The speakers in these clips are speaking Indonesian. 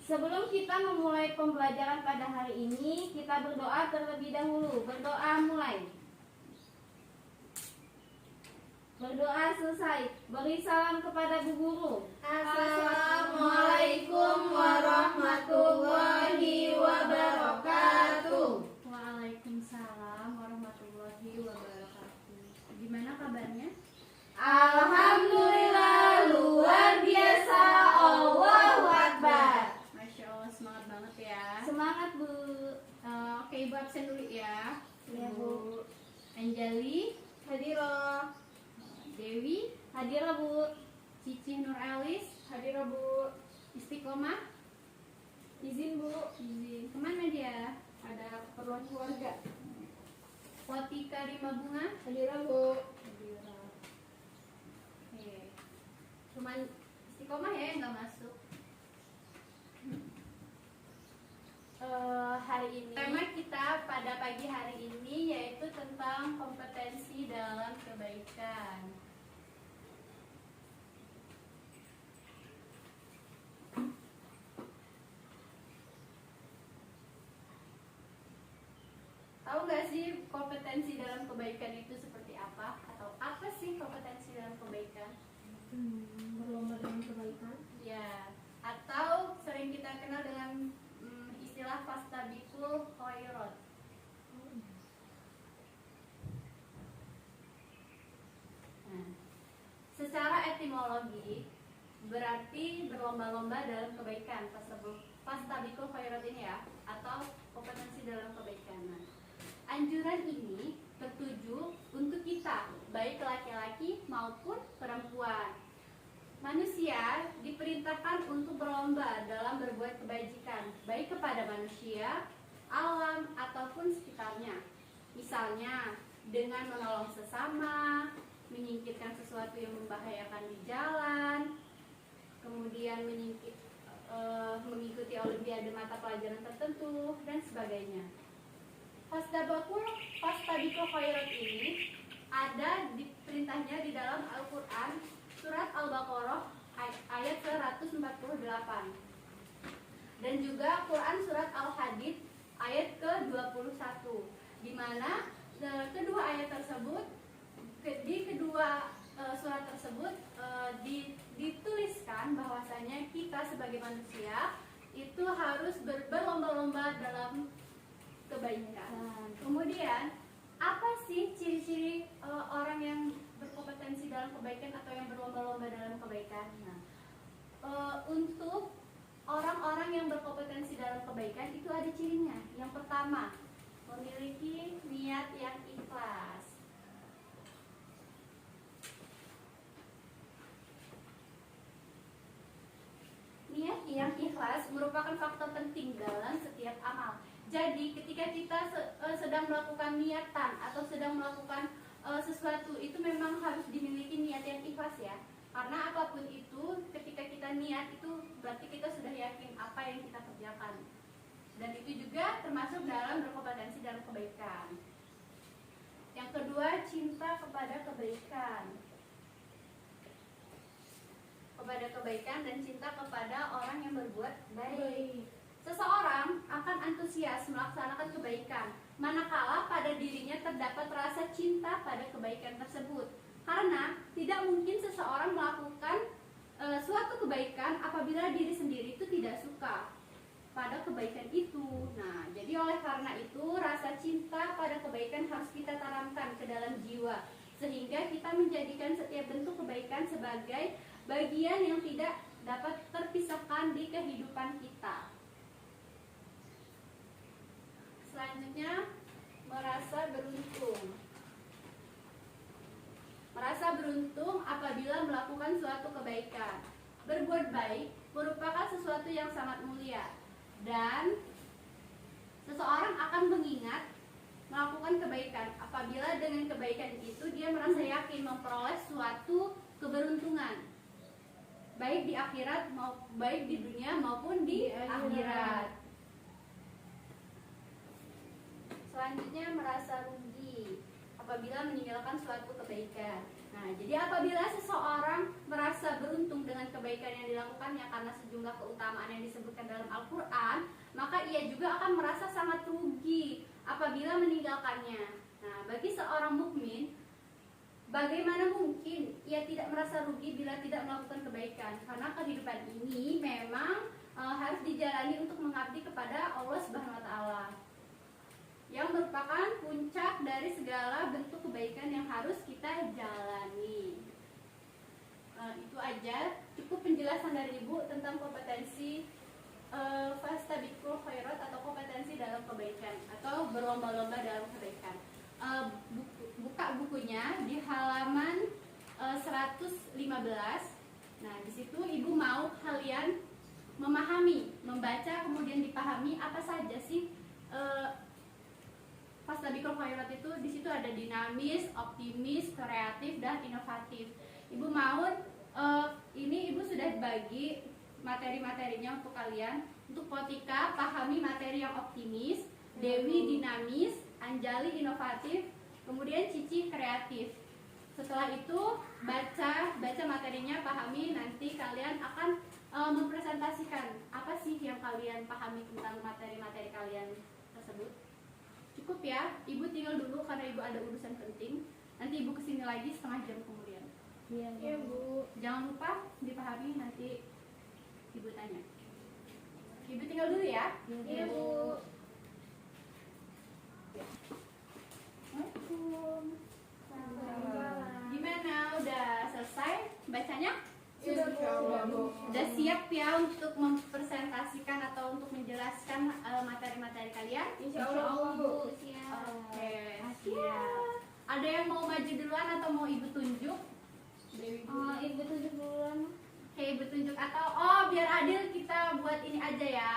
Sebelum kita memulai pembelajaran pada hari ini, kita berdoa terlebih dahulu. Berdoa mulai. Berdoa selesai. Beri salam kepada Bu Guru. Assalamualaikum warahmatullahi wabarakatuh. Waalaikumsalam warahmatullahi wabarakatuh. Gimana kabarnya? Alhamdulillah luar biasa. Allahu Akbar. Masya Allah, semangat banget ya. Semangat Bu. Oke, Ibu absen dulu ya. Iya, Bu. Anjali, Hadirah. Dewi, Hadirah Bu. Cici Nur Alis, Hadirah Bu. Istiqomah, Izin Bu. izin. Kemana dia? Ada keperluan keluarga. Wati Karima Bunga. Hadirah Bu. Oke. Cuman Istiqomah ya yang nggak masuk. Hari ini Tema kita pada pagi hari ini yaitu tentang kompetensi dalam kebaikan. Tahu nggak sih kompetensi dalam kebaikan itu seperti apa? Atau apa sih kompetensi dalam kebaikan? berlomba dalam kebaikan. Ya, atau sering kita kenal dengan istilah fastabiqul khairat. Nah, secara etimologi berarti berlomba-lomba dalam kebaikan. Fastabiqul khairat ini ya, atau kompetensi dalam kebaikan. Nah, anjuran ini tertuju untuk kita, baik laki-laki maupun perempuan. Manusia diperintahkan untuk berlomba dalam berbuat kebajikan, baik kepada manusia, alam, ataupun sekitarnya. Misalnya, dengan menolong sesama, menyingkirkan sesuatu yang membahayakan di jalan, kemudian mengikuti olimpiade mata pelajaran tertentu, dan sebagainya. Fastabiqul khairat ini ada di perintahnya di dalam Al-Quran surat Al-Baqarah ayat 148 dan juga Quran surat Al-Hadid ayat ke-21, di mana kedua ayat tersebut di kedua surat tersebut dituliskan bahwasanya kita sebagai manusia itu harus berlomba-lomba dalam kebaikan. Kemudian apa sih ciri-ciri orang yang berkompetensi dalam kebaikan atau yang berlomba-lomba dalam kebaikan? Nah, untuk orang-orang yang berkompetensi dalam kebaikan itu ada cirinya. Yang pertama, memiliki niat yang ikhlas. Niat yang ikhlas merupakan faktor penting dalam setiap amal. Jadi ketika kita sedang melakukan niatan atau sedang melakukan sesuatu, itu memang harus dimiliki niat yang ikhlas ya. Karena apapun itu, ketika kita niat itu berarti kita sudah yakin apa yang kita kerjakan. Dan itu juga termasuk dalam berkompetensi dalam kebaikan. Yang kedua, cinta kepada kebaikan. Kepada kebaikan dan cinta kepada orang yang berbuat baik. Seseorang akan antusias melaksanakan kebaikan manakala pada dirinya terdapat rasa cinta pada kebaikan tersebut. Karena tidak mungkin seseorang melakukan suatu kebaikan apabila diri sendiri itu tidak suka pada kebaikan itu. Nah, jadi oleh karena itu rasa cinta pada kebaikan harus kita tanamkan ke dalam jiwa, sehingga kita menjadikan setiap bentuk kebaikan sebagai bagian yang tidak dapat terpisahkan di kehidupan kita. Selanjutnya, merasa beruntung. Merasa beruntung apabila melakukan suatu kebaikan. Berbuat baik merupakan sesuatu yang sangat mulia, dan seseorang akan mengingat melakukan kebaikan apabila dengan kebaikan itu dia merasa yakin memperoleh suatu keberuntungan, baik di akhirat baik di dunia maupun di akhirat. Selanjutnya, merasa rugi apabila meninggalkan suatu kebaikan. Nah, jadi apabila seseorang merasa beruntung dengan kebaikan yang dilakukannya karena sejumlah keutamaan yang disebutkan dalam Al-Quran, maka ia juga akan merasa sangat rugi apabila meninggalkannya. Nah, bagi seorang mukmin, bagaimana mungkin ia tidak merasa rugi bila tidak melakukan kebaikan? Karena kehidupan ini memang harus dijalani untuk mengabdi kepada Allah Subhanahu wa taala, yang merupakan puncak dari segala bentuk kebaikan yang harus kita jalani. Itu aja, cukup penjelasan dari Ibu tentang kompetensi fastabiqul khairat atau kompetensi dalam kebaikan atau berlomba-lomba dalam kebaikan. Buka bukunya di halaman 115. Nah, di situ Ibu mau kalian memahami, membaca kemudian dipahami apa saja sih fastabiqul khairat itu. Di situ ada dinamis, optimis, kreatif, dan inovatif. Ibu mau ini Ibu sudah bagi materi-materinya untuk kalian. Untuk Potika, pahami materi yang optimis, Dewi dinamis, Anjali inovatif, kemudian Cici kreatif. Setelah itu baca materinya, pahami, nanti kalian akan mempresentasikan apa sih yang kalian pahami tentang materi-materi kalian tersebut. Cukup ya, Ibu tinggal dulu karena Ibu ada urusan penting. Nanti Ibu kesini lagi setengah jam kemudian. Iya, Bu. Jangan lupa dipahami, nanti Ibu tanya. Ibu tinggal dulu ya. Iya, Bu. Assalamualaikum. Gimana? Udah selesai bacanya? Sudah, Bu. Udah siap ya untuk mempresentasikan atau untuk menjelaskan materi-materi kalian? Insya Allah, Bu. Oke, siap. Ada yang mau maju duluan atau mau Ibu tunjuk? Ibu tunjuk duluan. Oke, Ibu tunjuk atau biar adil kita buat ini aja ya,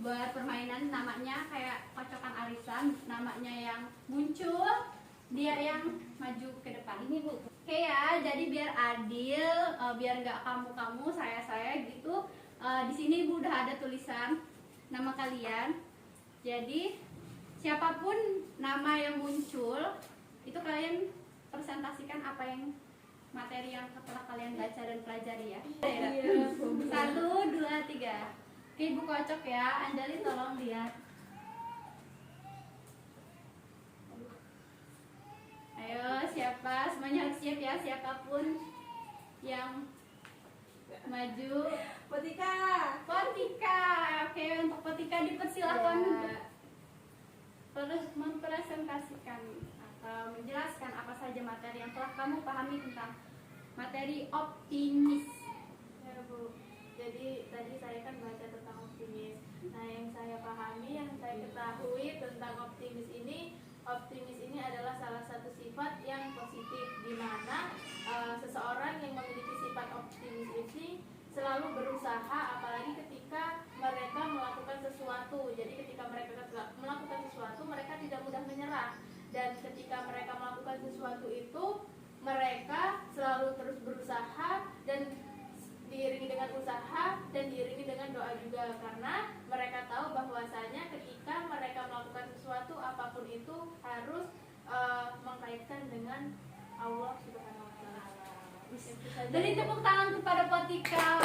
buat permainan namanya kayak kocokan arisan, namanya yang muncul dia yang maju ke depan. Ini, Bu. Oke ya, jadi biar adil, biar nggak kamu saya gitu. Di sini Ibu udah ada tulisan nama kalian. Jadi siapapun nama yang muncul itu kalian presentasikan apa yang materi yang telah kalian baca dan pelajari ya. Iya. 1, 2, 3. Oke, Ibu kocok ya. Anjali tolong lihat. Ayo, siapa? Semuanya harus siap ya, siapapun yang maju. Potika. Potika. Oke, untuk Potika dipersilakan Ya. untuk terus mempresentasikan atau menjelaskan apa saja materi yang telah kamu pahami tentang materi optimis. Ya, Bu. Jadi tadi saya kan baca tentang optimis. Nah, yang saya pahami, yang saya ketahui tentang optimis ini adalah salah satu sifat yang positif, di mana seseorang yang memiliki sifat optimis ini selalu berusaha, apalagi ketika mereka melakukan sesuatu. Jadi ketika mereka melakukan sesuatu, mereka tidak mudah menyerah. Dan ketika mereka melakukan sesuatu itu, mereka selalu terus berusaha, dan diiringi dengan usaha dan diiringi dengan doa juga, karena mereka tahu bahwasanya ketika mereka melakukan sesuatu apapun itu harus mengkaitkan dengan Allah Subhanahu wa taala. Jadi tepuk tangan kepada Potika.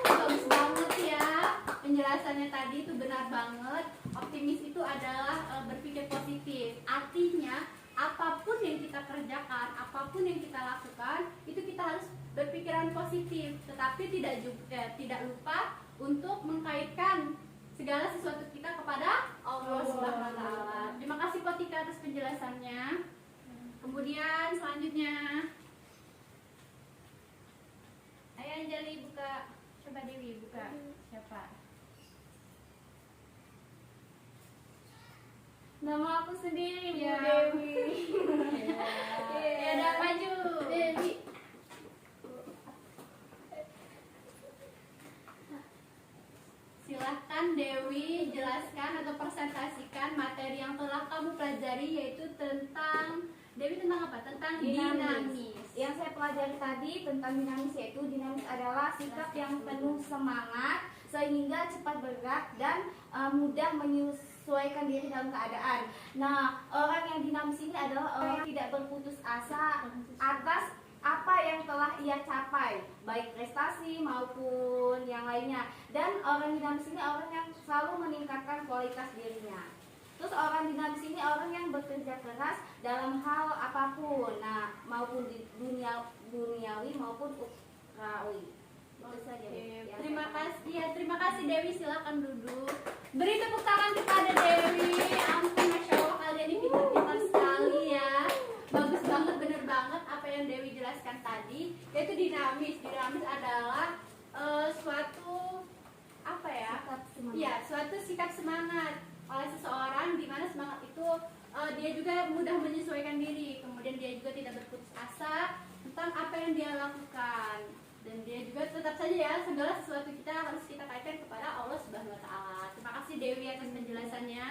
Bagus banget ya penjelasannya tadi, itu benar banget. Optimis itu adalah berpikir positif. Artinya apapun yang kita kerjakan, apapun yang kita lakukan, itu kita harus berpikiran positif, tetapi tidak lupa untuk mengkaitkan segala sesuatu kita kepada Allah Subhanahu wa taala. Terima kasih Potika atas penjelasannya. Kemudian selanjutnya, ayo Anjali buka, coba Dewi buka. Siapa? Nama aku sendiri, Bu Ya. Dewi. Ya udah maju. Dewi. Silahkan Dewi jelaskan atau presentasikan materi yang telah kamu pelajari, yaitu tentang Dewi tentang apa? Tentang dinamis. Yang saya pelajari tadi tentang dinamis, yaitu dinamis adalah sikap yang penuh semangat sehingga cepat bergerak dan mudah menyesuaikan diri dalam keadaan. Nah, orang yang dinamis ini adalah orang yang tidak berputus asa atas apa yang telah ia capai, baik prestasi maupun yang lainnya. Dan orang dinamis ini orang yang selalu meningkatkan kualitas dirinya. Terus orang dinamis ini orang yang bekerja keras dalam hal apapun, nah maupun di duniawi maupun ukrawi. Itu saja. Ya. Terima kasih Dewi, silakan duduk. Beri tepuk tangan kepada Dewi. Ampun, masya Allah kalian ini pintar-pintar sekali ya. Bagus banget, bener banget apa yang Dewi jelaskan tadi. Yaitu dinamis. Dinamis adalah suatu apa ya? Iya, suatu sikap semangat oleh seseorang di mana semangat itu dia juga mudah menyesuaikan diri, kemudian dia juga tidak berputus asa tentang apa yang dia lakukan, dan dia juga tetap saja ya segala sesuatu kita harus kita kaitkan kepada Allah Subhanahu Wa Taala. Terima kasih Dewi atas penjelasannya.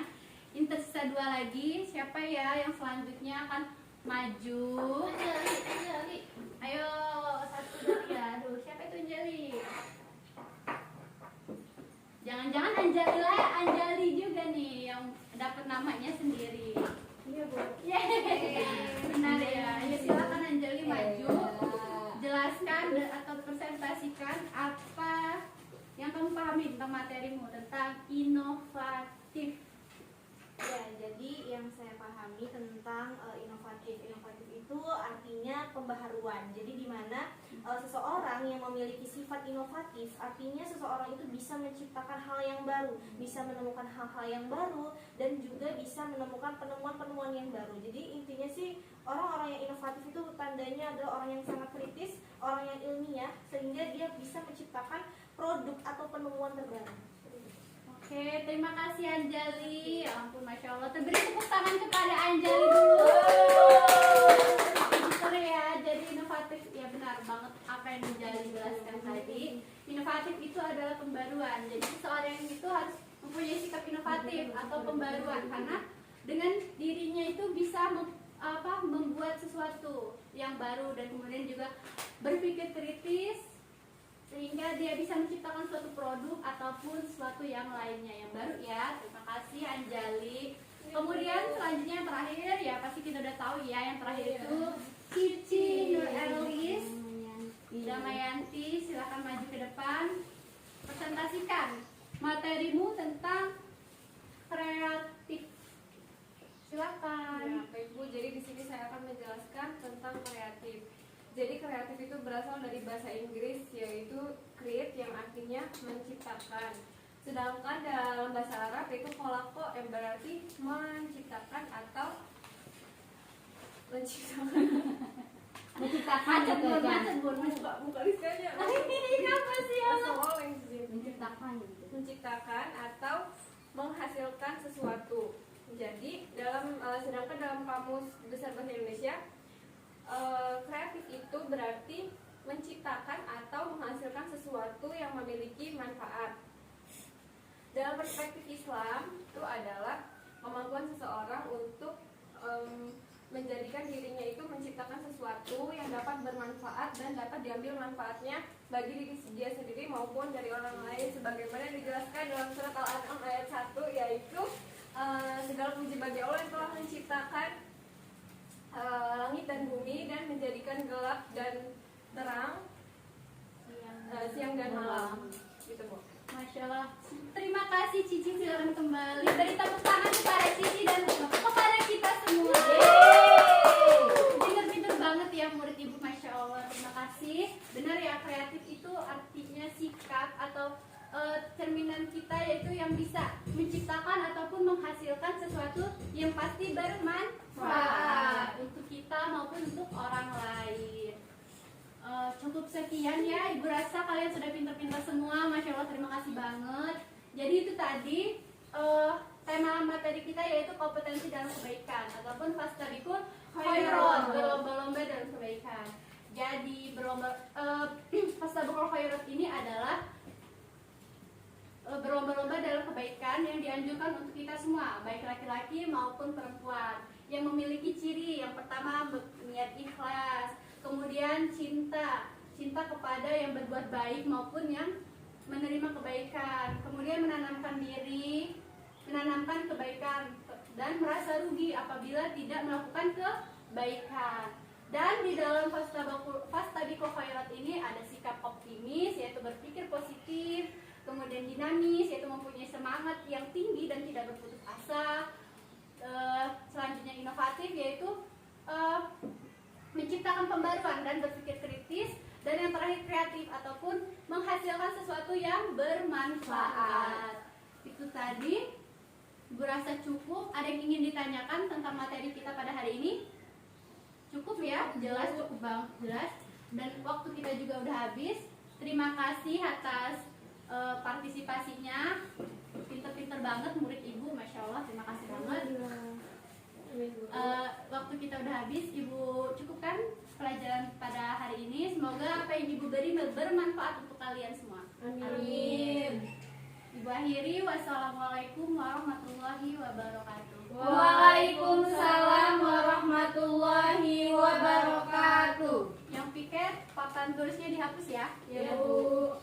Ini tersisa 2 lagi. Siapa ya yang selanjutnya akan maju? Anjali. Ayo satu dari ya. Aduh, siapa itu Anjali? Jangan-jangan Anjali juga nih yang dapat namanya sendiri. Iya, Bu. Benar ya. Ya silakan Anjali maju. Jelaskan atau presentasikan apa yang kamu pahami tentang materimu tentang inovatif. Ya, jadi yang saya pahami tentang inovatif itu artinya pembaharuan. Jadi di mana seseorang yang memiliki sifat inovatif artinya seseorang itu bisa menciptakan hal yang baru, bisa menemukan hal-hal yang baru, dan juga bisa menemukan penemuan-penemuan yang baru. Jadi intinya sih orang-orang yang inovatif itu tandanya adalah orang yang sangat kritis, orang yang ilmiah, sehingga dia bisa menciptakan produk atau penemuan terbaru. Oke, terima kasih Anjali. Ya ampun, masya Allah. Beri tepuk tangan kepada Anjali dulu. Pinter ya, jadi inovatif. Ya benar banget apa yang Anjali jelaskan tadi. Inovatif itu adalah pembaruan. Jadi seseorang itu harus mempunyai sikap inovatif atau pembaruan, karena dengan dirinya itu bisa membuat sesuatu yang baru, dan kemudian juga berpikir kritis sehingga dia bisa menciptakan suatu produk ataupun sesuatu yang lainnya yang baru ya. Terima kasih Anjali. Kemudian selanjutnya yang terakhir ya pasti kita udah tahu ya, yang terakhir itu Cici Nur Elis Damayanti. Silakan maju ke depan, presentasikan materimu tentang kreatif. Silakan. Ya, baik Bu, jadi di sini saya akan menjelaskan tentang kreatif. Jadi kreatif itu berasal dari bahasa Inggris, yaitu create, yang artinya menciptakan. Sedangkan dalam bahasa Arab itu kolako, yang berarti menciptakan atau Menciptakan buka liskanya. Ini apa sih ya? menciptakan gitu. Menciptakan atau menghasilkan sesuatu. Jadi sedangkan dalam kamus besar bahasa Indonesia, kreatif itu berarti menciptakan atau menghasilkan sesuatu yang memiliki manfaat. Dalam perspektif Islam itu adalah kemampuan seseorang untuk menjadikan dirinya itu menciptakan sesuatu yang dapat bermanfaat dan dapat diambil manfaatnya bagi diri dia sendiri maupun dari orang lain, sebagaimana dijelaskan dalam surat Al-An'am ayat 1, yaitu segala puji bagi Allah yang telah menciptakan langit dan bumi dan menjadikan gelap dan terang, siang dan malam. Gitu Bu. Masya Allah. Terima kasih Cici, silakan kembali. Beri tepuk tangan kepada Cici dan kepada kita semua. Pinter-pinter banget ya murid ibu, Masya Allah. Terima kasih. Benar ya, kreatif itu artinya sikap atau cerminan kita, yaitu yang bisa menciptakan ataupun menghasilkan sesuatu yang pasti bermanfaat untuk kita maupun untuk orang lain. Cukup sekian ya, Ibu rasa kalian sudah pintar-pintar semua, Masya Allah, terima kasih banget. Jadi itu tadi tema materi kita, yaitu kompetensi dalam kebaikan ataupun fastabiqul khairat, berlomba-lomba dalam kebaikan. Jadi fastabiqul khairat ini adalah berlomba-lomba dalam kebaikan yang dianjurkan untuk kita semua, baik laki-laki maupun perempuan, yang memiliki ciri yang pertama niat ikhlas, kemudian cinta kepada yang berbuat baik maupun yang menerima kebaikan, kemudian menanamkan diri menanamkan kebaikan dan merasa rugi apabila tidak melakukan kebaikan. Dan di dalam fastabiqul khairat ini ada sikap optimis, yaitu berpikir positif, kemudian dinamis, yaitu mempunyai semangat yang tinggi dan tidak berputus asa. Selanjutnya inovatif, yaitu menciptakan pembaruan dan berpikir kritis. Dan yang terakhir kreatif ataupun menghasilkan sesuatu yang bermanfaat. Itu tadi, Ibu rasa cukup. Ada yang ingin ditanyakan tentang materi kita pada hari ini? Cukup ya, jelas, cukup banget, jelas. Dan waktu kita juga udah habis. Terima kasih atas partisipasinya. Pinter-pinter banget murid Ibu, Masya Allah, terima kasih banget. Waktu kita udah habis, Ibu cukupkan pelajaran pada hari ini. Semoga apa yang Ibu beri bermanfaat untuk kalian semua. Amin. Ibu akhiri, wassalamualaikum warahmatullahi wabarakatuh. Waalaikumsalam warahmatullahi wabarakatuh. Yang piket papan tulisnya dihapus ya. Ya, Bu.